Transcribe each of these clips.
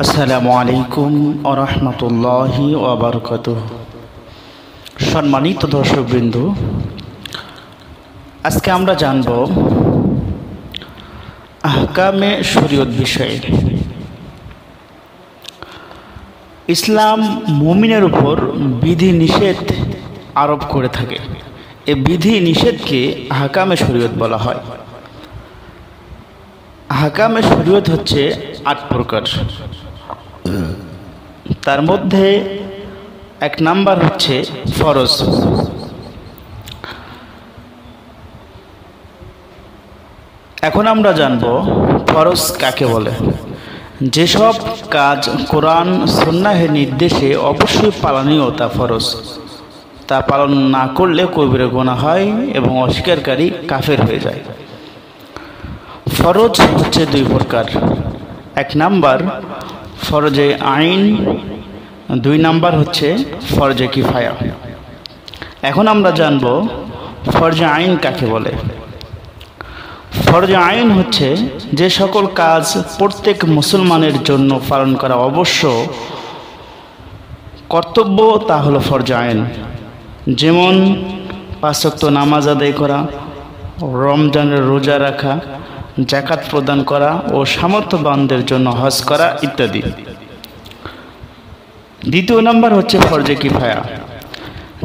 আসসালামু আলাইকুম ওয়া রাহমাতুল্লাহি ওয়া বারাকাতুহু। সম্মানিত দর্শকবৃন্দ, আজকে আমরা জানব আহকামে শরীয়ত বিষয়ে। ইসলাম মুমিনের উপর বিধি নিষেধ আরোপ করে থাকে। এই বিধি নিষেধকে আহকামে শরীয়ত বলা হয়। আহকামে শরীয়ত হচ্ছে ৮ প্রকার। তার মধ্যে ১ নাম্বার হচ্ছে ফরজ। এখন আমরা জানব ফরজ কাকে বলে। যেসব কাজ কোরআন সুন্নাহের নির্দেশে অবশ্যই পালনীয় তা ফরজ। তা পালন না করলে কবিরা গুনাহ হয় এবং অস্বীকারী কাফের হয়ে যায়। ফরজ হচ্ছে ২ প্রকার। ১ নাম্বার ফরজে আইন, ২ নাম্বার হচ্ছে ফরজে কিফায়া। এখন আমরা জানব ফরজে আইন কাকে বলে। ফরজে আইন হচ্ছে যে সকল কাজ প্রত্যেক মুসলমানের জন্য পালন করা অবশ্য কর্তব্য, তা হলো ফরজে আইন। যেমন ৫ ওয়াক্ত নামাজ আদায় করা, রমজানের রোজা রাখা, যাকাত প্রদান করা ও সামর্থ্যবানদের জন্য হজ করা ইত্যাদি। ২য় নাম্বার হচ্ছে ফরজে কিফায়া।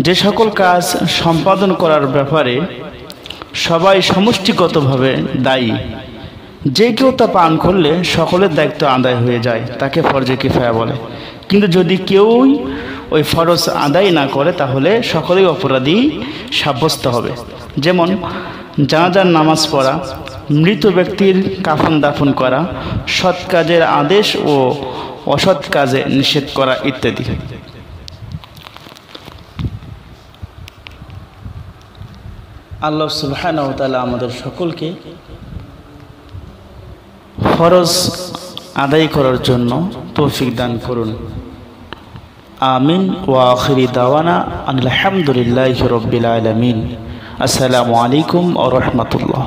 যে সকল কাজ সম্পাদন করার ব্যাপারে সবাই সমষ্টিগতভাবে দায়ী, যে কেউ তা পালন করলে সকলের দায়িত্ব আদায় হয়ে যায়, তাকে ফরজে কিফায়া বলে। কিন্তু যদি কেউই ওই ফরজ আদায় না করে তাহলে সকলেই অপরাধী সাব্যস্ত হবে। যেমন জানাজার নামাজ পড়া, মৃত ব্যক্তির কাফন দাফন করা, সৎ কাজের আদেশ ও অসৎ কাজে নিষেধ করা ইত্যাদি। আল্লাহ সুবহানাহু ওয়া তাআলা আমাদের সকলকে ফরজ আদায় করার জন্য তৌফিক দান করুন। আমিন। ওয়া আখিরি দাওয়ানা আলহামদুলিল্লাহি রাব্বিল আলামিন। আসসালামু আলাইকুম ওয়া রাহমাতুল্লাহ।